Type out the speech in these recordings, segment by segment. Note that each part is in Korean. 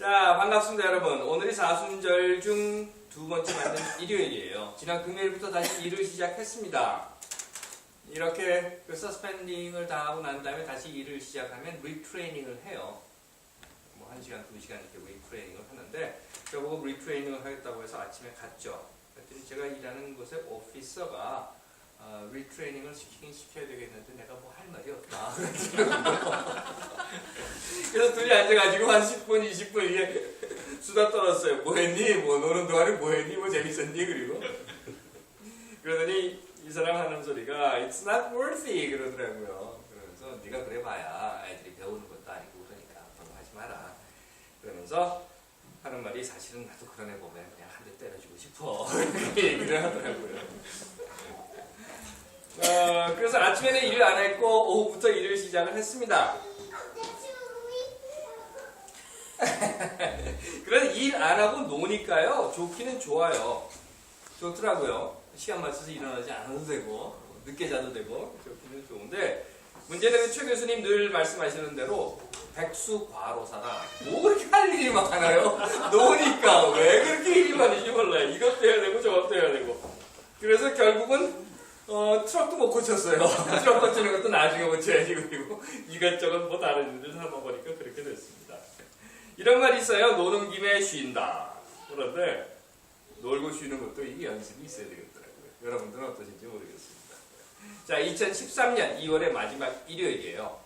자, 반갑습니다, 여러분. 오늘이 사순절 중 두 번째 맞는 일요일이에요. 지난 금요일부터 다시 일을 시작했습니다. 이렇게 서스펜딩을 다 하고 난 다음에 다시 일을 시작하면 리트레이닝을 해요. 뭐 1시간, 2시간 이렇게 리트레이닝을 하는데, 저보고 리트레이닝을 하겠다고 해서 아침에 갔죠. 그랬더니 제가 일하는 곳의 오피서가 리트레이닝을 시켜야 되겠는데 내가 뭐 할 말이 없다. 그래서 둘이 앉아가지고 한 10분, 20분 이게 수다 떨었어요. 뭐 했니? 뭐 노는 동안에 뭐 했니? 뭐 재밌었니? 그리고 그러더니 이 사람 하는 소리가 It's not worthy 그러더라고요. 그러면서 네가 그래 봐야 아이들이 배우는 것도 아니고 그러니까 너무 하지 마라. 그러면서 하는 말이 사실은 나도 그런 애 보면 그냥 한 대 때려주고 싶어. 이렇게 얘기를 하더라고요. 그래서 아침에는 일을 안 했고 오후부터 일을 시작을 했습니다. 그래서 일 안 하고 노니까요 좋기는 좋아요. 좋더라고요. 시간 맞춰서 일어나지 않아도 되고 늦게 자도 되고 좋기는 좋은데 문제는 최 교수님 늘 말씀하시는 대로 백수과로사다. 뭐 그렇게 할 일이 많아요? 노니까 왜 그렇게 일이 많은지 몰라요. 이것도 해야 되고 저것도 해야 되고. 그래서 결국은 트럭도 못 고쳤어요. 트럭 고치는 것도 나중에 고쳐야지. 그리고 이것저것 뭐 다른 일을 하다 보니까 그렇게 됐습니다. 이런 말이 있어요. 노는 김에 쉰다. 그런데 놀고 쉬는 것도 이게 연습이 있어야 되겠더라고요. 여러분들은 어떠신지 모르겠습니다. 자, 2013년 2월의 마지막 일요일이에요.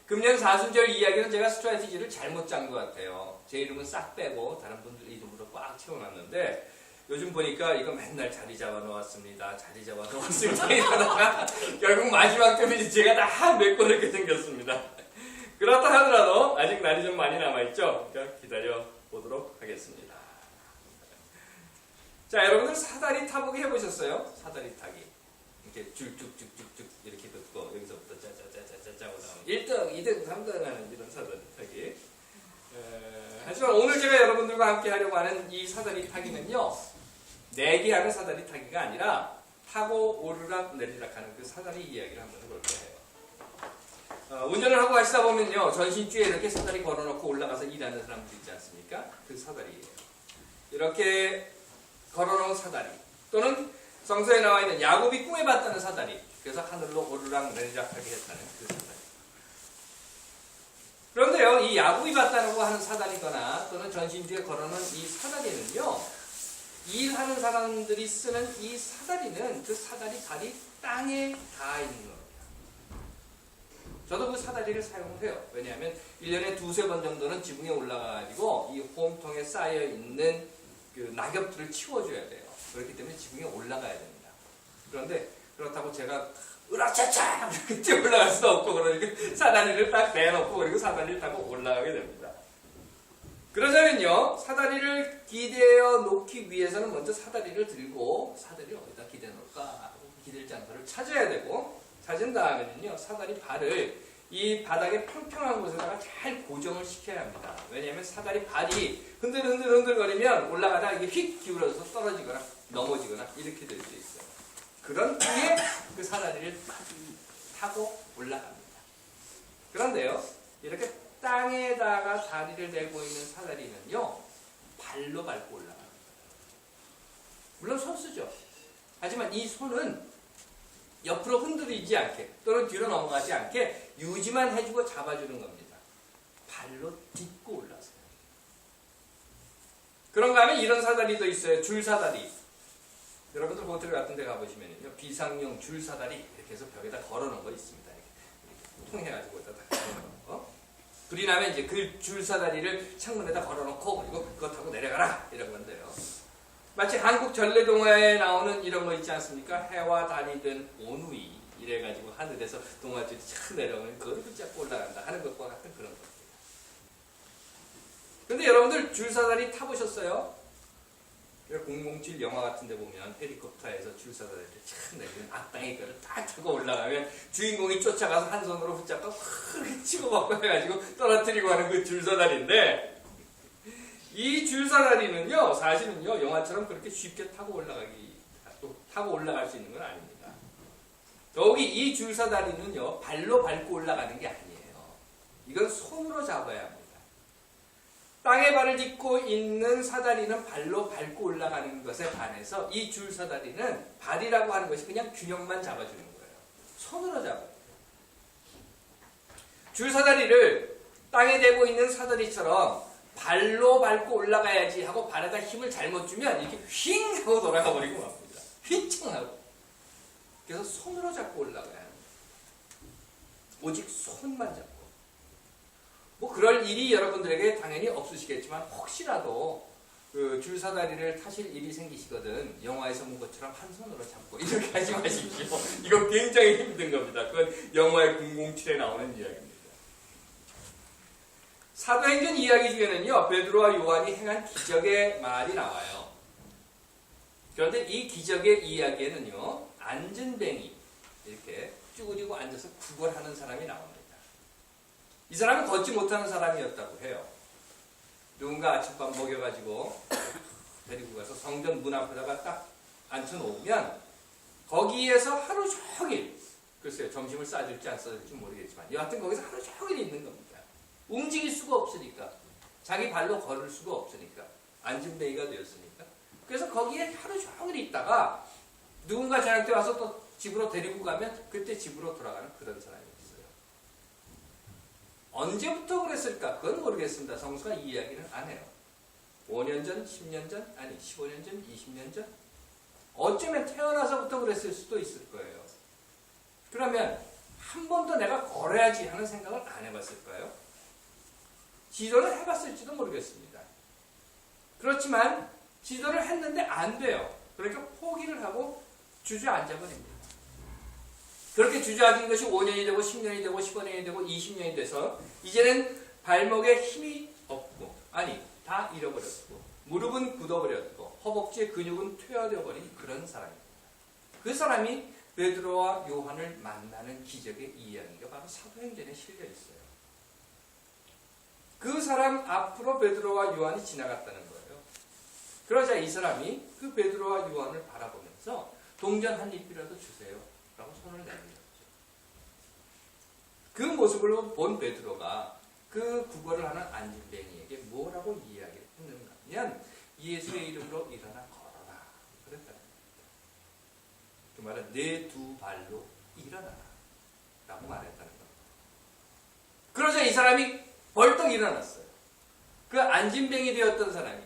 금년 사순절 이야기는 제가 스트래티지를 잘못 짠 것 같아요. 제 이름은 싹 빼고 다른 분들 이름으로 꽉 채워놨는데 요즘 보니까 이거 맨날 자리 잡아 놓았습니다. 자리 잡아 놓았습니다. 이러다가 결국 마지막 때문에 제가 다 메꿔 이렇게 생겼습니다. 그렇다 하더라도 아직 날이 좀 많이 남아있죠? 그러니까 기다려 보도록 하겠습니다. 자, 여러분들 사다리 타보기 해보셨어요? 사다리 타기. 이렇게 쭉쭉쭉쭉쭉 이렇게 듣고 여기서부터 짜짜짜짜짜 올라오는 1등, 2등, 3등 하는 이런 사다리 타기. 하지만 오늘 제가 여러분들과 함께 하려고 하는 이 사다리 타기는요. 내기하는 사다리 타기가 아니라 타고 오르락 내리락 하는 그 사다리 이야기를 한번 해볼 거예요. 운전을 하고 가시다 보면요. 전신주에 이렇게 사다리 걸어놓고 올라가서 일하는 사람들 있지 않습니까? 그 사다리예요. 이렇게 걸어놓은 사다리 또는 성서에 나와 있는 야곱이 꿈에 봤다는 사다리 그래서 하늘로 오르락 내리락하게 했다는 그 사다리. 그런데요. 이 야곱이 봤다고 하는 사다리거나 또는 전신주에 걸어놓은 이 사다리는요. 일하는 사람들이 쓰는 이 사다리는 그 사다리 발이 땅에 닿아 있는 겁니다. 저도 그 사다리를 사용을 해요. 왜냐하면 1년에 두세 번 정도는 지붕에 올라가가지고 이 홈통에 쌓여있는 그 낙엽들을 치워줘야 돼요. 그렇기 때문에 지붕에 올라가야 됩니다. 그런데 그렇다고 제가 으라차차 이렇게 올라갈 수도 없고 그러니까 사다리를 딱 내놓고 그리고 사다리를 타고 올라가게 됩니다. 그러자면요, 사다리를 기대어 놓기 위해서는 먼저 사다리를 들고 사다리를 어디다 기대 놓을까 기댈 장소를 찾아야 되고 찾은 다음에는요, 사다리 발을 이 바닥에 평평한 곳에다가 잘 고정을 시켜야 합니다. 왜냐하면 사다리 발이 흔들거리면 올라가다가 이게 휙 기울어서 떨어지거나 넘어지거나 이렇게 될 수 있어요. 그런 뒤에 그 사다리를 타고 올라갑니다. 그런데요, 이렇게 땅에다가 다리를 내고 있는 사다리는요, 발로 밟고 올라갑니다. 물론 손 쓰죠. 하지만 이 손은 옆으로 흔들리지 않게 또는 뒤로 넘어가지 않게 유지만 해주고 잡아주는 겁니다. 발로 딛고 올라서요. 그런가 하면 이런 사다리도 있어요. 줄사다리. 여러분들 호텔 같은 데 가보시면요. 비상용 줄사다리 이렇게 해서 벽에다 걸어놓은 거 있습니다. 이렇게 통해가지고 다 걸어놓은 거. 불이 나면 이제 그 줄사다리를 창문에다 걸어놓고 그리고 그거 타고 내려가라 이런 건데요. 마치 한국 전래동화에 나오는 이런 거 있지 않습니까? 해와 달이 든 온누이 이래가지고 하늘에서 동화줄이 착 내려오면 그걸 붙잡고 올라간다 하는 것과 같은 그런 겁니다. 근데 여러분들 줄사다리 타보셨어요? 007 영화 같은 데 보면 헬리콥터에서 줄사다리를 착 내리면 악당의 거를 딱 타고 올라가면 주인공이 쫓아가서 한 손으로 붙잡고 크게 치고받고 해가지고 떨어뜨리고 하는 그 줄사다리인데 이 줄사다리는요 사실은요 영화처럼 그렇게 쉽게 타고 올라갈 수 있는 건 아닙니다. 더욱이 이 줄사다리는요 발로 밟고 올라가는 게 아니에요. 이건 손으로 잡아야 합니다. 땅에 발을 딛고 있는 사다리는 발로 밟고 올라가는 것에 반해서 이 줄 사다리는 발이라고 하는 것이 그냥 균형만 잡아주는 거예요. 손으로 잡아요. 줄 사다리를 땅에 대고 있는 사다리처럼 발로 밟고 올라가야지 하고 발에다 힘을 잘못 주면 이렇게 휙 하고 돌아가 버리고 맙니다. 휘청하고. 그래서 손으로 잡고 올라가야 합니다. 오직 손만 잡고. 뭐 그럴 일이 여러분들에게 당연히 없으시겠지만 혹시라도 그 줄사다리를 타실 일이 생기시거든 영화에서 본 것처럼 한 손으로 잡고 이렇게 하지 마십시오. 이거 굉장히 힘든 겁니다. 그건 영화의 007에 나오는 이야기입니다. 사도행전 이야기 중에는요, 베드로와 요한이 행한 기적의 말이 나와요. 그런데 이 기적의 이야기에는요, 안전뱅이 이렇게 쭈그리고 앉아서 구걸하는 사람이 나옵니다. 이 사람은 걷지 못하는 사람이었다고 해요. 누군가 아침밥 먹여가지고 데리고 가서 성전 문 앞에다가 딱 앉혀놓으면 거기에서 하루 종일, 글쎄요, 점심을 싸줄지 안 싸줄지 모르겠지만 여하튼 거기서 하루 종일 있는 겁니다. 움직일 수가 없으니까, 자기 발로 걸을 수가 없으니까, 안전뱅이가 되었으니까. 그래서 거기에 하루 종일 있다가 누군가 저녁 때 와서 또 집으로 데리고 가면 그때 집으로 돌아가는 그런 사람이 있어요. 언제부터 그랬을까? 그건 모르겠습니다. 성서가 이 이야기는 안 해요. 5년 전, 10년 전, 아니 15년 전, 20년 전? 어쩌면 태어나서부터 그랬을 수도 있을 거예요. 그러면 한 번 더 내가 걸어야지 하는 생각을 안 해봤을까요? 지도를 해봤을지도 모르겠습니다. 그렇지만 지도를 했는데 안 돼요. 그러니까 포기를 하고 주저앉아버립니다. 그렇게 주저앉은 것이 5년이 되고 10년이 되고 15년이 되고 20년이 돼서 이제는 발목에 힘이 없고, 아니 다 잃어버렸고, 무릎은 굳어버렸고, 허벅지의 근육은 퇴화되어버린 그런 사람입니다. 그 사람이 베드로와 요한을 만나는 기적의 이야기가 바로 사도행전에 실려 있어요. 그 사람 앞으로 베드로와 요한이 지나갔다는 거예요. 그러자 이 사람이 그 베드로와 요한을 바라보면서 동전 한 입이라도 주세요 라고 손을 내밀었죠. 그 모습을 본 베드로가 그 구걸을 하는 안진뱅이에게 뭐라고 이야기를 했는가 하면 예수의 이름으로 일어나 걸어라 그랬다는 겁니다. 그 말은 내 두 발로 일어나라 라고 말했다는 겁니다. 그러자 이 사람이 벌떡 일어났어요. 그 안진뱅이 되었던 사람이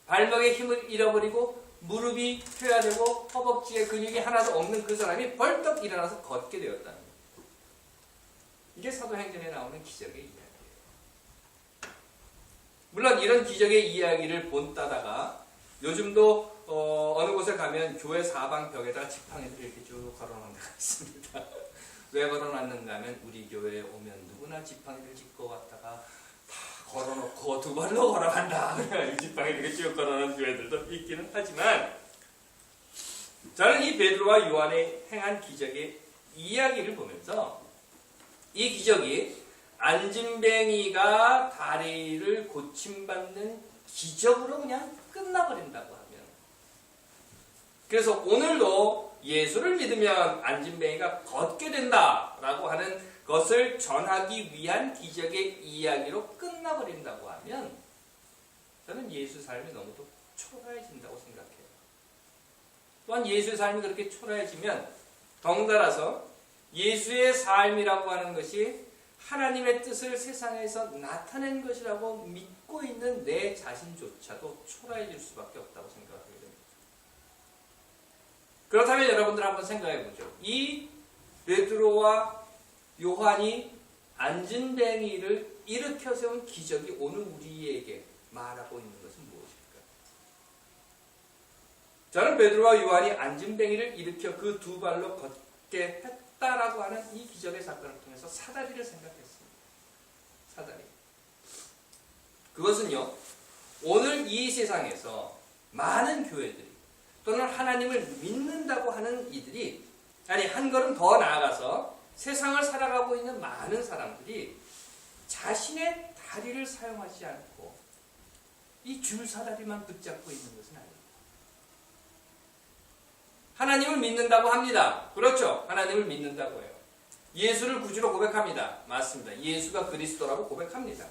발목에 힘을 잃어버리고 무릎이 퇴화되고 허벅지에 근육이 하나도 없는 그 사람이 벌떡 일어나서 걷게 되었다는 겁니다. 이게 사도행전에 나오는 기적의 이야기예요. 물론 이런 기적의 이야기를 본따다가 요즘도 어느 곳에 가면 교회 사방 벽에다가 지팡이들을 이렇게 쭉 걸어놓은 데가 있습니다. 왜 걸어놨는가 하면 우리 교회에 오면 누구나 지팡이를 짚고 왔다가 다 걸어놓고 두 발로 걸어간다. 이 지팡이를 이렇게 쭉 걸어놓은 교회들도 있기는 하지만 저는 이 베드로와 요한이 행한 기적의 이야기를 보면서 이 기적이 안진뱅이가 다리를 고침받는 기적으로 그냥 끝나버린다고 하면, 그래서 오늘도 예수를 믿으면 안진뱅이가 걷게 된다라고 하는 것을 전하기 위한 기적의 이야기로 끝나버린다고 하면 저는 예수 삶이 너무도 초라해진다고 생각해요. 또한 예수의 삶이 그렇게 초라해지면 덩달아서 예수의 삶이라고 하는 것이 하나님의 뜻을 세상에서 나타낸 것이라고 믿고 있는 내 자신조차도 초라해질 수밖에 없다고 생각하게 됩니다. 그렇다면 여러분들 한번 생각해 보죠. 이 베드로와 요한이 안진뱅이를 일으켜 세운 기적이 오늘 우리에게 말하고 있는 것은 무엇일까? 저는 베드로와 요한이 안진뱅이를 일으켜 그 두 발로 걷게 했다라고 하는 이 기적의 사건을 통해서 사다리를 생각했습니다. 사다리. 그것은요, 오늘 이 세상에서 많은 교회들이 또는 하나님을 믿는다고 하는 이들이, 아니 한 걸음 더 나아가서 세상을 살아가고 있는 많은 사람들이 자신의 다리를 사용하지 않고 이 줄 사다리만 붙잡고 있는 것은 아닙니다. 하나님을 믿는다고 합니다. 그렇죠. 하나님을 믿는다고 해요. 예수를 구주로 고백합니다. 맞습니다. 예수가 그리스도라고 고백합니다.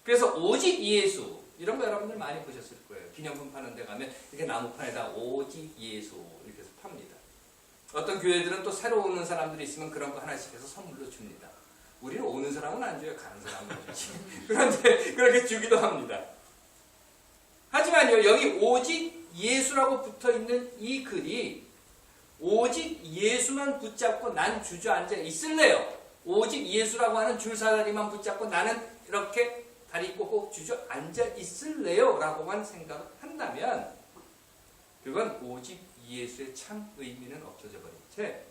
그래서 오직 예수, 이런 거 여러분들 많이 보셨을 거예요. 기념품 파는 데 가면 이렇게 나무판에다 오직 예수 이렇게 해서 팝니다. 어떤 교회들은 또 새로 오는 사람들이 있으면 그런 거 하나씩 해서 선물로 줍니다. 우리는 오는 사람은 안 줘요. 가는 사람은 주지. 그런데 그렇게 주기도 합니다. 하지만요, 여기 오직 예수라고 붙어 있는 이 글이 오직 예수만 붙잡고 난 주저앉아 있을래요. 오직 예수라고 하는 줄사다리만 붙잡고 나는 이렇게 다리 꼬고 주저앉아 있을래요 라고만 생각한다면 그건 오직 예수의 참 의미는 없어져 버린 채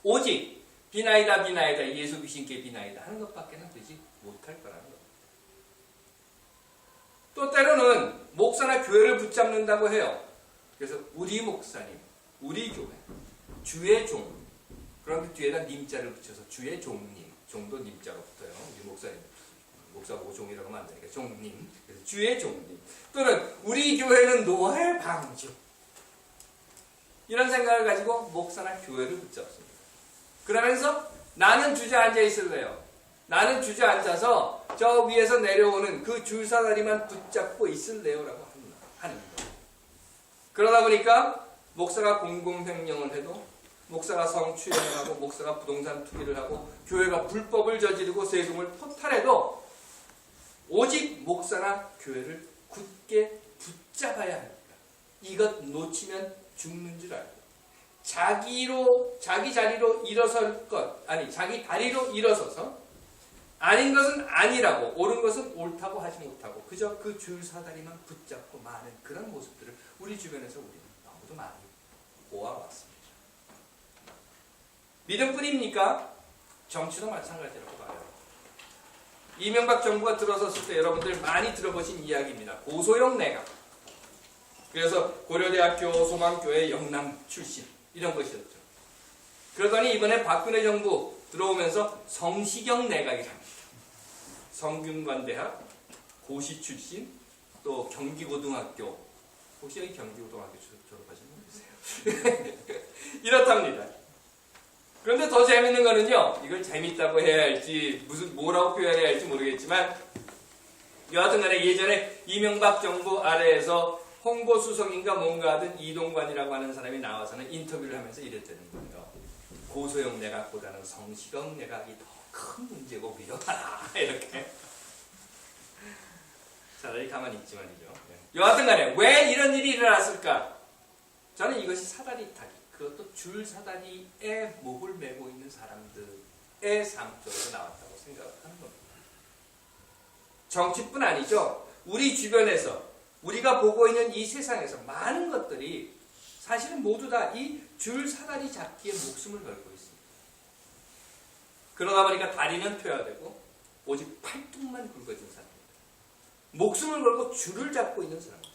오직 비나이다 비나이다 예수 귀신께 비나이다 하는 것밖에는 되지 못할 거라는 겁니다. 또 때로는 목사나 교회를 붙잡는다고 해요. 그래서 우리 목사님, 우리 교회, 주의 종, 그런데 뒤에다 님자를 붙여서 주의 종님, 종도 님자가 붙어요. 우리 목사님, 목사 보고 종이라고 하면 안 되니까 종님, 그래서 주의 종님. 또는 우리 교회는 노할 방주. 이런 생각을 가지고 목사나 교회를 붙잡습니다. 그러면서 나는 주저앉아 있을래요. 나는 주저앉아서 저 위에서 내려오는 그 줄사다리만 붙잡고 있을래요라고 하는 거예요. 그러다 보니까 목사가 공공횡령을 해도 목사가 성추행을 하고 목사가 부동산 투기를 하고 교회가 불법을 저지르고 세금을 포탈해도 오직 목사나 교회를 굳게 붙잡아야 합니다. 이것 놓치면 죽는 줄 알고 자기 자리로 일어설 것 아니 자기 다리로 일어서서 아닌 것은 아니라고 옳은 것은 옳다고 하지 못하고 그저 그 줄사다리만 붙잡고 마는 그런 모습들을 우리 주변에서 우리는 너무도 많이 보아왔습니다. 믿음뿐입니까? 정치도 마찬가지라고 봐요. 이명박 정부가 들어섰을 때 여러분들 많이 들어보신 이야기입니다. 고소영 내각. 그래서 고려대학교 소망교회 영남 출신 이런 것이었죠. 그러더니 이번에 박근혜 정부 들어오면서 성시경 내각이랍니다. 성균관대학 고시 출신 또 경기고등학교 혹시 여기 경기고등학교 졸업하신 분 계세요? 이렇답니다. 그런데 더 재밌는 거는요. 이걸 재밌다고 해야 할지 뭐라고 표현해야 할지 모르겠지만 여하튼 간에 예전에 이명박 정부 아래에서 홍보수석인가 뭔가 하던 이동관이라고 하는 사람이 나와서는 인터뷰를 하면서 이랬다는 거예요. 고소영 내각보다는 성시경 내각이 더 큰 문제고 위험하다. 이렇게. 차라리 가만히 있지 말이죠. 여하튼 간에 왜 이런 일이 일어났을까? 저는 이것이 사다리 타기. 그것도 줄 사다리에 목을 메고 있는 사람들의 삶 속에서 나왔다고 생각하는 겁니다. 정치뿐 아니죠. 우리 주변에서 우리가 보고 있는 이 세상에서 많은 것들이 사실은 모두 다 이 줄 사다리 잡기에 목숨을 걸고 있습니다. 그러다 보니까 다리는 퇴화되고 오직 팔뚝만 굵어진 사람들. 목숨을 걸고 줄을 잡고 있는 사람들.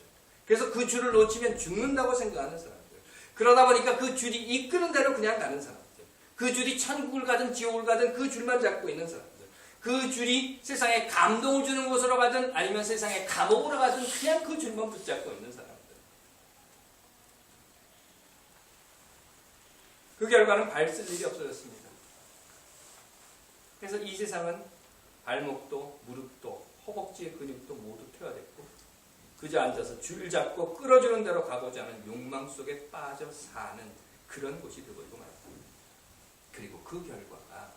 그래서 그 줄을 놓치면 죽는다고 생각하는 사람들. 그러다 보니까 그 줄이 이끄는 대로 그냥 가는 사람들. 그 줄이 천국을 가든 지옥을 가든 그 줄만 잡고 있는 사람들. 그 줄이 세상에 감동을 주는 곳으로 가든 아니면 세상에 감옥으로 가든 그냥 그 줄만 붙잡고 있는 사람들. 그 결과는 발 쓸 일이 없어졌습니다. 그래서 이 세상은 발목도 무릎도 허벅지의 근육도 모두 퇴화됐고 그저 앉아서 줄 잡고 끌어주는 대로 가고자 하는 욕망 속에 빠져 사는 그런 곳이 되어버리고 말았습니다. 그리고 그 결과가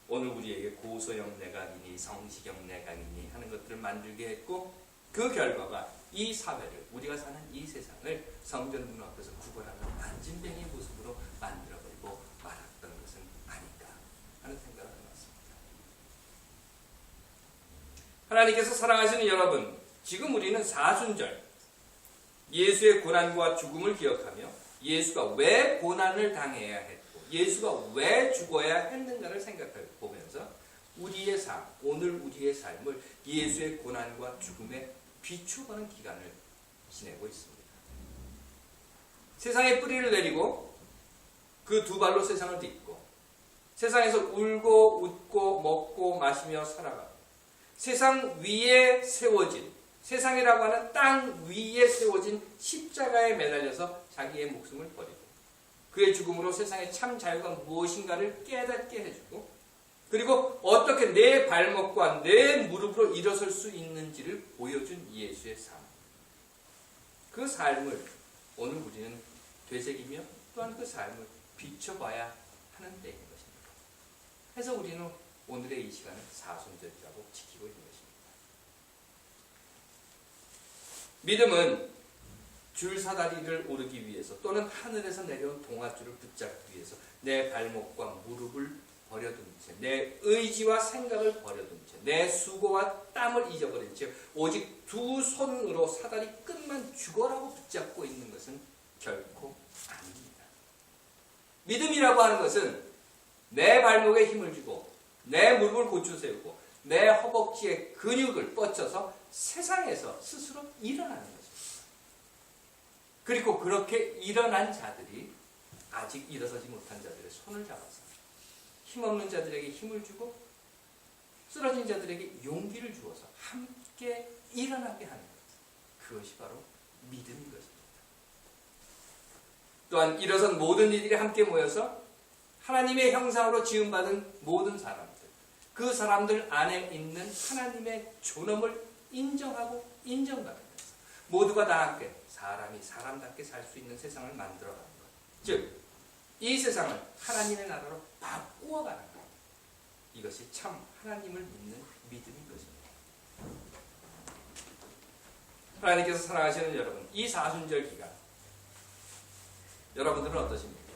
오늘 우리에게 고소영 내각이니 성시경 내각이니 하는 것들을 만들게 했고 그 결과가 이 사회를 우리가 사는 이 세상을 성전 문 앞에서 구걸하는 안진뱅이 모습으로 만들어버리고 말았던 것은 아닌가 하는 생각을 해봤습니다. 하나님께서 사랑하시는 여러분, 지금 우리는 사순절 예수의 고난과 죽음을 기억하며 예수가 왜 고난을 당해야 했고 예수가 왜 죽어야 했는가를 생각해 보면서 우리의 삶, 오늘 우리의 삶을 예수의 고난과 죽음에 비추어가는 기간을 지내고 있습니다. 세상에 뿌리를 내리고 그 두 발로 세상을 딛고 세상에서 울고 웃고 먹고 마시며 살아가고 세상 위에 세워진 세상이라고 하는 땅 위에 세워진 십자가에 매달려서 자기의 목숨을 버리고 그의 죽음으로 세상의 참 자유가 무엇인가를 깨닫게 해주고 그리고 어떻게 내 발목과 내 무릎으로 일어설 수 있는지를 보여준 예수의 삶. 그 삶을 오늘 우리는 되새기며 또한 그 삶을 비춰봐야 하는 때인 것입니다. 그래서 우리는 오늘의 이 시간을 사순절이라고 지키고 있는 것입니다. 믿음은 줄사다리를 오르기 위해서 또는 하늘에서 내려온 동아줄을 붙잡기 위해서 내 발목과 무릎을 버려둔 채, 내 의지와 생각을 버려둔 채, 내 수고와 땀을 잊어버린 채 오직 두 손으로 사다리 끝만 죽어라고 붙잡고 있는 것은 결코 아닙니다. 믿음이라고 하는 것은 내 발목에 힘을 주고 내 무릎을 고쳐 세우고 내 허벅지의 근육을 뻗쳐서 세상에서 스스로 일어나는 것입니다. 그리고 그렇게 일어난 자들이 아직 일어서지 못한 자들의 손을 잡아서 힘없는 자들에게 힘을 주고 쓰러진 자들에게 용기를 주어서 함께 일어나게 하는 것. 그것이 바로 믿음인 것입니다. 또한 일어선 모든 이들이 함께 모여서 하나님의 형상으로 지음받은 모든 사람들, 그 사람들 안에 있는 하나님의 존엄을 인정하고 인정받으면서 모두가 다 함께 사람이 사람답게 살 수 있는 세상을 만들어가는 것. 즉, 이 세상을 하나님의 나라로 바꾸어가는 것. 이것이 참 하나님을 믿는 믿음인 것입니다. 하나님께서 사랑하시는 여러분, 이 사순절 기간 여러분들은 어떠십니까?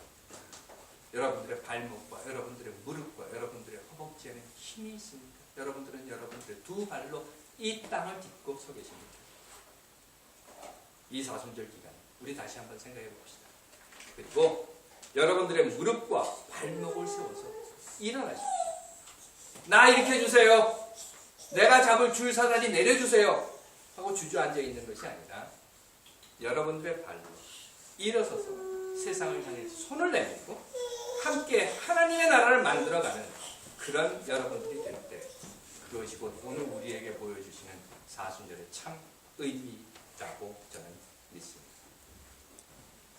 여러분들의 발목과 여러분들의 무릎과 여러분들의 허벅지에는 힘이 있습니까? 여러분들은 여러분들의 두 발로 이 땅을 딛고 서 계십니까? 이 사순절 기간 우리 다시 한번 생각해 봅시다. 그리고 여러분들의 무릎과 발목을 세워서 일어나십시오. 나 일으켜주세요. 내가 잡을 줄사다리 내려주세요. 하고 주저앉아 있는 것이 아니라 여러분들의 발로 일어서서 세상을 향해 손을 내밀고 함께 하나님의 나라를 만들어가는 그런 여러분들이 될 때 그것이 곧 오늘 우리에게 보여주시는 사순절의 참 의미라고 저는 믿습니다.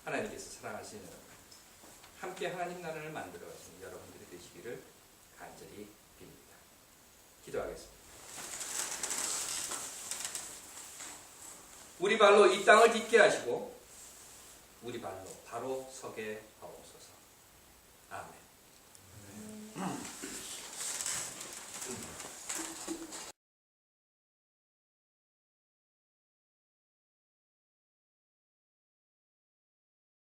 하나님께서 사랑하시는 여러분, 함께 하나님 나라를 만들어가시는 여러분들이 되시기를 간절히 빕니다. 기도하겠습니다. 우리 발로 이 땅을 딛게 하시고 우리 발로 바로 서게 하옵소서. 아멘.